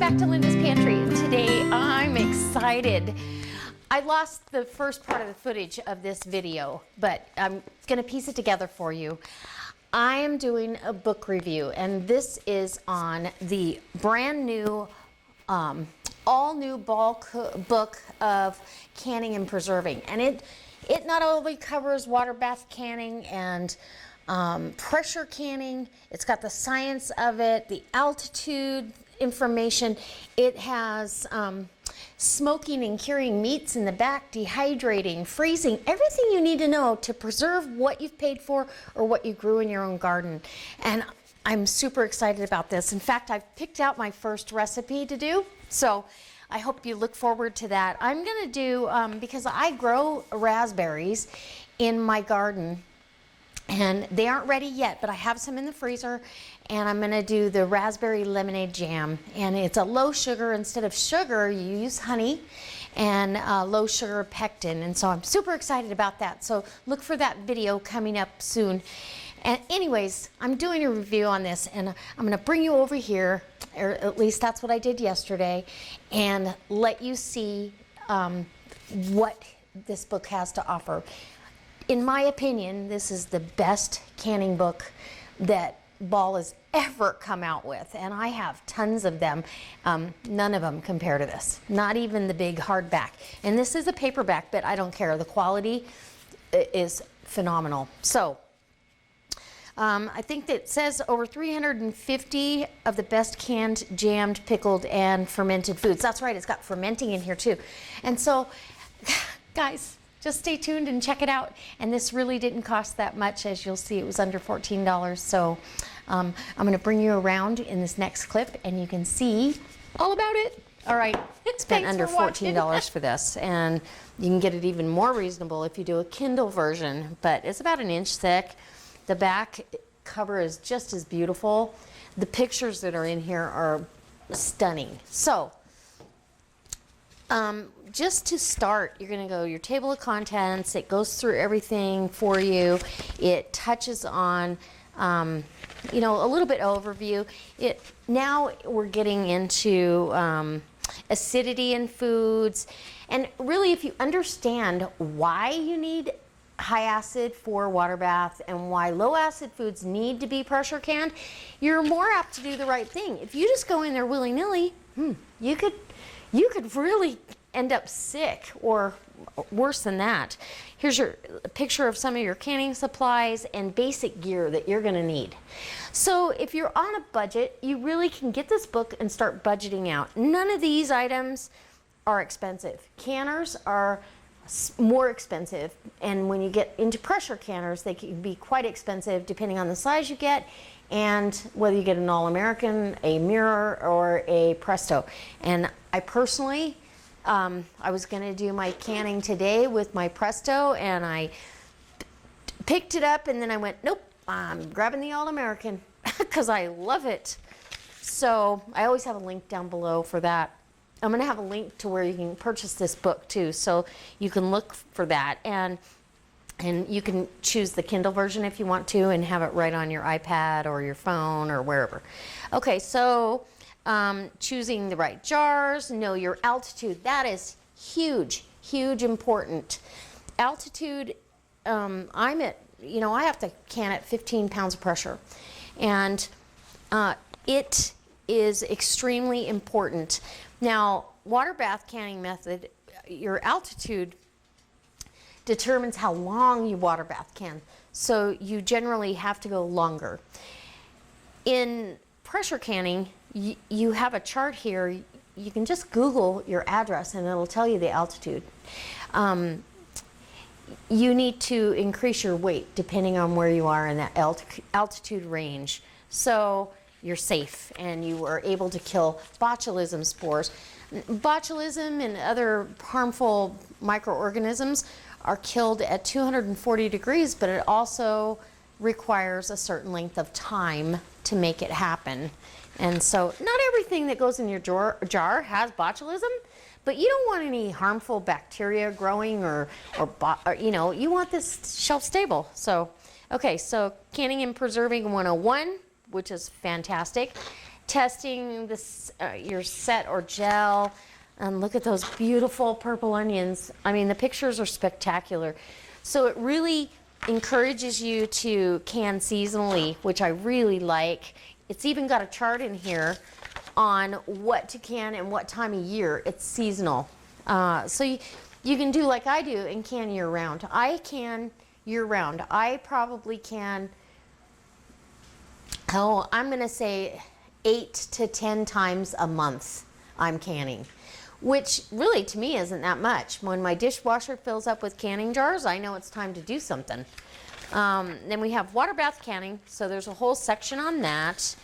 back to Linda's Pantry. Today I'm excited. I lost the first part of the footage of this video, but I'm going to piece it together for you. I am doing a book review, and this is on the brand new, all new book of canning and preserving. And it not only covers water bath canning and pressure canning, it's got the science of it, the altitude information. It has smoking and curing meats in the back, dehydrating, freezing, everything you need to know to preserve what you've paid for or what you grew in your own garden. And I'm super excited about this. In fact, I've picked out my first recipe to do, so I hope you look forward to that. I'm gonna do, because I grow raspberries in my garden, and they aren't ready yet, but I have some in the freezer, and I'm gonna do the raspberry lemonade jam. And it's a low sugar. Instead of sugar, you use honey and low sugar pectin. And so I'm super excited about that. So look for that video coming up soon. And anyways, I'm doing a review on this, and I'm gonna bring you over here, or at least that's what I did yesterday, and let you see what this book has to offer. In my opinion, this is the best canning book that Ball has ever come out with, and I have tons of them. None of them compare to this, not even the big hardback. And this is a paperback, but I don't care. The quality is phenomenal. So I think that it says over 350 of the best canned, jammed, pickled, and fermented foods. That's right, it's got fermenting in here too. And so, guys, just stay tuned and check it out. And this really didn't cost that much. As you'll see, it was under $14. So I'm going to bring you around in this next clip, and you can see all about it. All right, spent under $14 for this, and you can get it even more reasonable if you do a Kindle version. But it's about 1 inch thick. The back cover is just as beautiful. The pictures that are in here are stunning. So just to start, you're going to go your table of contents. It goes through everything for you. It touches on, you know, a little bit overview. Now we're getting into acidity in foods. And really, if you understand why you need high acid for water bath and why low acid foods need to be pressure canned, you're more apt to do the right thing. If you just go in there willy-nilly, you could really end up sick, or worse than that. Here's your picture of some of your canning supplies and basic gear that you're gonna need. So if you're on a budget, you really can get this book and start budgeting out. None of these items are expensive. Canners are more expensive, and when you get into pressure canners, they can be quite expensive depending on the size you get and whether you get an All-American, a Mirror, or a Presto. And I personally, I was going to do my canning today with my Presto, and I picked it up, and then I went, nope, I'm grabbing the All-American because I love it. So I always have a link down below for that. I'm going to have a link to where you can purchase this book too, so you can look for that, and you can choose the Kindle version if you want to and have it right on your iPad or your phone or wherever. Okay, so choosing the right jars, know your altitude. That is huge, huge important. Altitude, I'm at, you know, I have to can at 15 pounds of pressure, and it is extremely important. Now, water bath canning method, your altitude determines how long you water bath can. So you generally have to go longer. In pressure canning, you have a chart here. You can just Google your address and it'll tell you the altitude. You need to increase your weight depending on where you are in that altitude range. So you're safe and you are able to kill botulism spores. Botulism and other harmful microorganisms are killed at 240 degrees, but it also requires a certain length of time to make it happen. And so not everything that goes in your jar has botulism, but you don't want any harmful bacteria growing or you know, you want this shelf stable. So, okay, so canning and preserving 101, which is fantastic. testing this your set or gel. And look at those beautiful purple onions. I mean, the pictures are spectacular. So it really encourages you to can seasonally, which I really like. It's even got a chart in here on what to can and what time of year. It's seasonal. So you can do like I do and can year round. I can year round. I probably can, I'm going to say 8 to 10 times a month I'm canning, which really to me isn't that much. When my dishwasher fills up with canning jars, I know it's time to do something. Then we have water bath canning, so there's a whole section on that,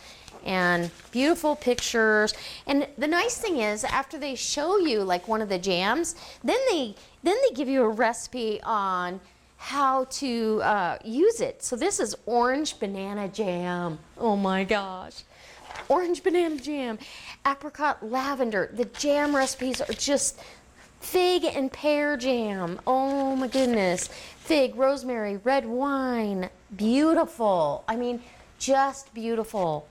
and beautiful pictures. And the nice thing is, after they show you like one of the jams, then they give you a recipe on how to use it. So this is orange banana jam. Oh my gosh. Orange banana jam, apricot lavender. The jam recipes are just fig and pear jam. Oh my goodness. Fig, rosemary, red wine. Beautiful. I mean, just beautiful.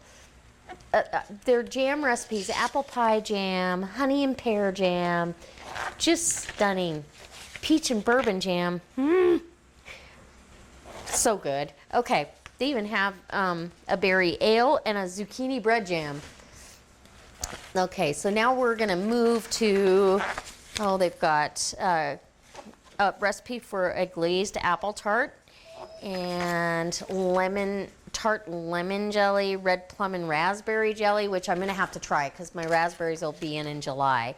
Their jam recipes, apple pie jam, honey and pear jam. Just stunning. Peach and bourbon jam. So good. Okay. They even have a berry ale and a zucchini bread jam. Okay, so now we're going to move to, they've got a recipe for a glazed apple tart and lemon jelly, red plum and raspberry jelly, which I'm going to have to try because my raspberries will be in July.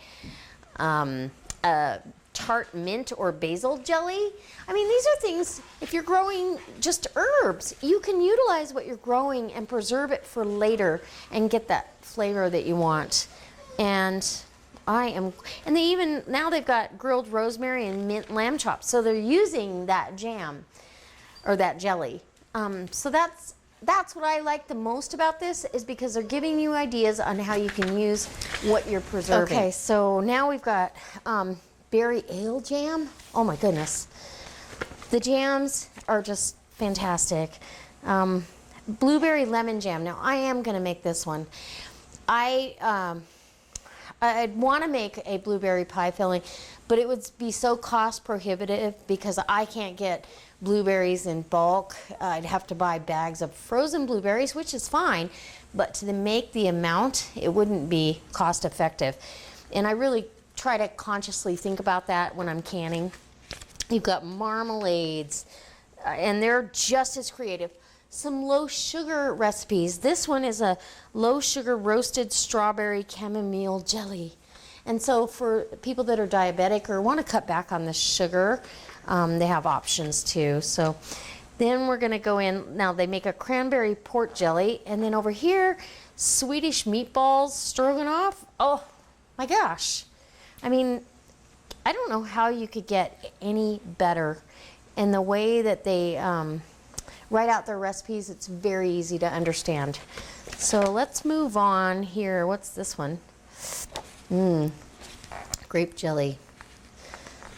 Tart mint or basil jelly. I mean, these are things, if you're growing just herbs, you can utilize what you're growing and preserve it for later and get that flavor that you want. And they even, now they've got grilled rosemary and mint lamb chops. So they're using that jam or that jelly. So that's what I like the most about this, is because they're giving you ideas on how you can use what you're preserving. Okay, so now we've got berry ale jam. Oh my goodness. The jams are just fantastic. Blueberry lemon jam. Now I am going to make this one. I'd want to make a blueberry pie filling, but it would be so cost prohibitive because I can't get blueberries in bulk. I'd have to buy bags of frozen blueberries, which is fine, but to make the amount, it wouldn't be cost effective. And I really try to consciously think about that when I'm canning. You've got marmalades, and they're just as creative. Some low sugar recipes. This one is a low sugar roasted strawberry chamomile jelly. And so for people that are diabetic or want to cut back on the sugar, they have options too. So then we're going to go in. Now they make a cranberry port jelly, and then over here, Swedish meatballs stroganoff. Oh my gosh. I mean, I don't know how you could get any better. And the way that they write out their recipes, it's very easy to understand. So let's move on here. What's this one? Grape jelly.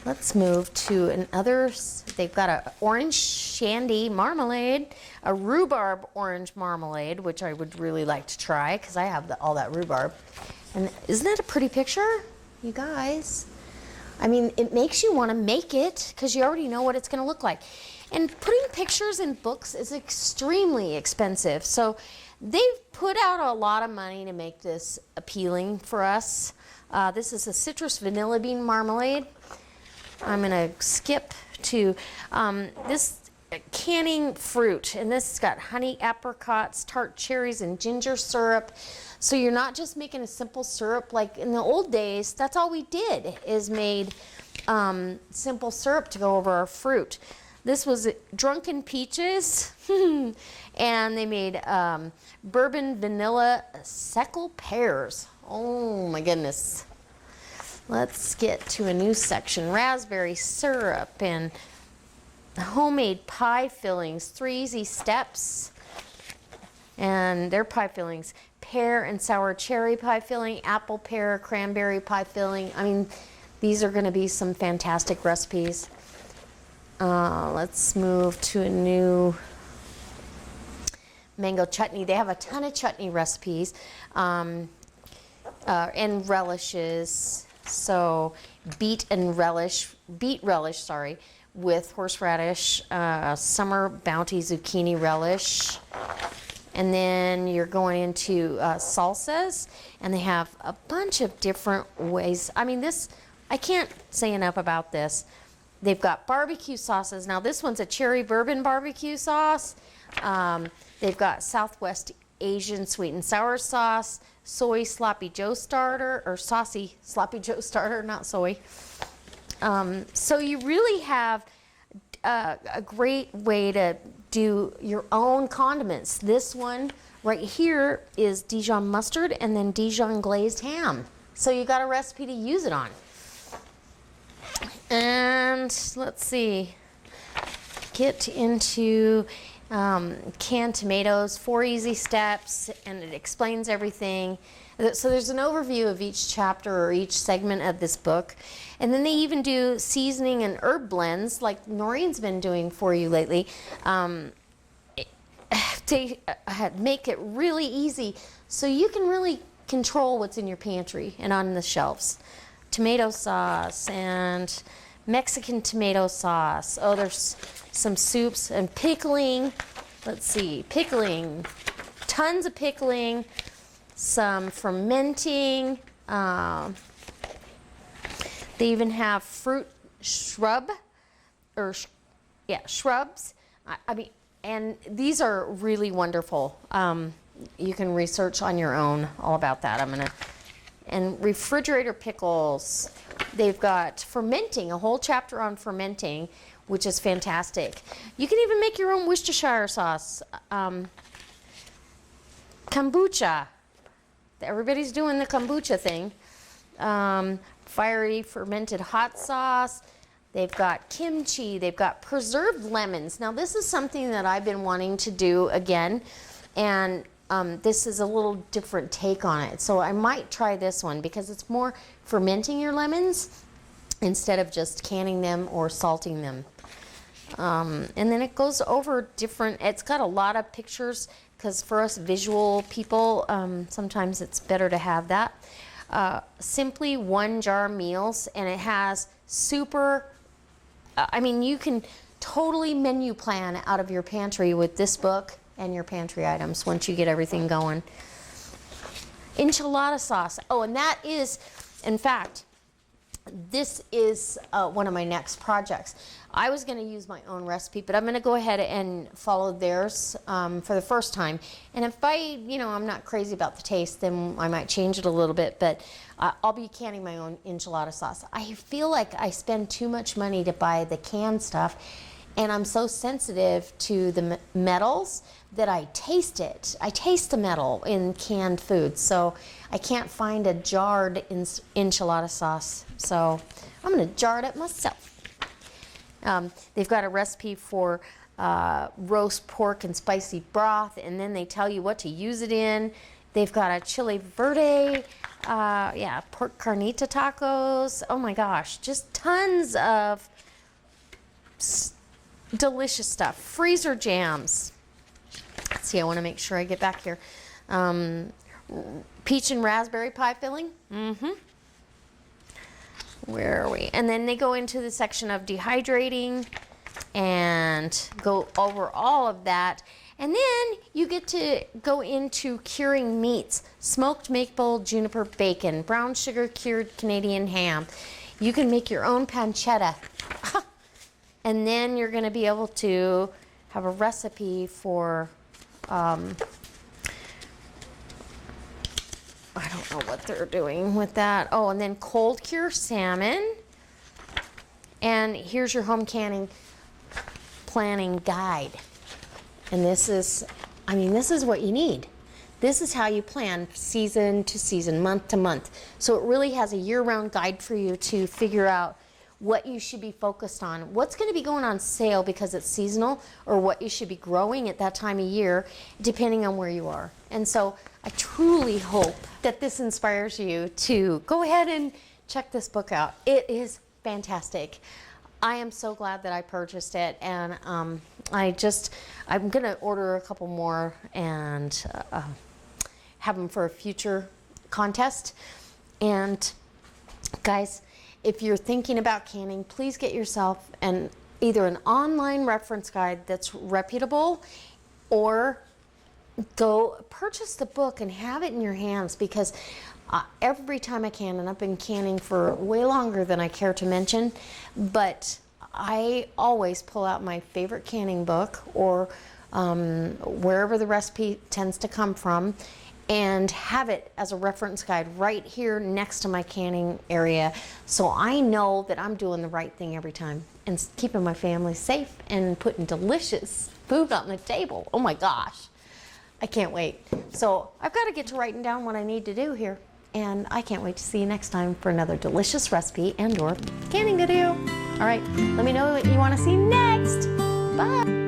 Let's move to another. They've got a orange shandy marmalade, a rhubarb orange marmalade, which I would really like to try because I have all that rhubarb. And isn't that a pretty picture? You guys, I mean, it makes you want to make it because you already know what it's going to look like. And putting pictures in books is extremely expensive. So they've put out a lot of money to make this appealing for us. This is a citrus vanilla bean marmalade. I'm going to skip to this canning fruit. And this has got honey apricots, tart cherries, and ginger syrup. So you're not just making a simple syrup like in the old days. That's all we did, is made simple syrup to go over our fruit. This was drunken peaches, and they made bourbon vanilla Seckel pears. Oh my goodness. Let's get to a new section. Raspberry syrup and homemade pie fillings. 3 easy steps. And their pie fillings. Pear and sour cherry pie filling, apple pear, cranberry pie filling. I mean, these are going to be some fantastic recipes. Let's move to a new mango chutney. They have a ton of chutney recipes and relishes. So beet relish, sorry, with horseradish, summer bounty zucchini relish. And then you're going into salsas, and they have a bunch of different ways. I mean, this, I can't say enough about this. They've got barbecue sauces. Now this one's a cherry bourbon barbecue sauce. They've got Southwest Asian sweet and sour sauce, soy sloppy joe starter, or saucy sloppy joe starter, not soy. So you really have a great way to do your own condiments. This one right here is Dijon mustard and then Dijon glazed ham. So you got a recipe to use it on. And let's see, get into canned tomatoes, 4 easy steps, and it explains everything. So there's an overview of each chapter or each segment of this book. And then they even do seasoning and herb blends like Noreen's been doing for you lately. They make it really easy so you can really control what's in your pantry and on the shelves. Tomato sauce and Mexican tomato sauce. Oh, there's some soups and pickling. Let's see, pickling, tons of pickling, some fermenting. They even have fruit shrubs. I mean, and these are really wonderful. You can research on your own all about that. And refrigerator pickles. They've got fermenting, a whole chapter on fermenting, which is fantastic. You can even make your own Worcestershire sauce. Kombucha. Everybody's doing the kombucha thing. Fiery fermented hot sauce. They've got kimchi. They've got preserved lemons. Now this is something that I've been wanting to do again, and this is a little different take on it. So I might try this one because it's more fermenting your lemons instead of just canning them or salting them. And then it goes over different, it's got a lot of pictures because for us visual people, sometimes it's better to have that. Simply 1 jar meals, and it has super, I mean, you can totally menu plan out of your pantry with this book and your pantry items once you get everything going. Enchilada sauce. Oh, and that is, in fact, this is one of my next projects. I was going to use my own recipe, but I'm going to go ahead and follow theirs for the first time. And if I'm not crazy about the taste, then I might change it a little bit, but I'll be canning my own enchilada sauce. I feel like I spend too much money to buy the canned stuff, and I'm so sensitive to the metals that I taste it. I taste the metal in canned food, so I can't find a jarred enchilada sauce. So I'm going to jar it up myself. They've got a recipe for roast pork and spicy broth, and then they tell you what to use it in. They've got a chile verde, pork carnita tacos. Oh my gosh, just tons of delicious stuff. Freezer jams. Let's see, I want to make sure I get back here. Peach and raspberry pie filling. Where are we? And then they go into the section of dehydrating and go over all of that. And then you get to go into curing meats. Smoked maple juniper bacon, brown sugar cured Canadian ham. You can make your own pancetta. And then you're going to be able to have a recipe for I don't know what they're doing with that. Oh, and then cold cure salmon. And here's your home canning planning guide. And this is what you need. This is how you plan season to season, month to month. So it really has a year-round guide for you to figure out what you should be focused on, what's going to be going on sale because it's seasonal, or what you should be growing at that time of year, depending on where you are. And so I truly hope that this inspires you to go ahead and check this book out. It is fantastic. I am so glad that I purchased it, and I'm gonna order a couple more and have them for a future contest. And guys, if you're thinking about canning, please get yourself either an online reference guide that's reputable, or go purchase the book and have it in your hands, because every time I can, and I've been canning for way longer than I care to mention, but I always pull out my favorite canning book, or wherever the recipe tends to come from, and have it as a reference guide right here next to my canning area, so I know that I'm doing the right thing every time and keeping my family safe and putting delicious food on the table. Oh my gosh, I can't wait. So I've got to get to writing down what I need to do here, and I can't wait to see you next time for another delicious recipe and/or canning video. All right, let me know what you want to see next. Bye.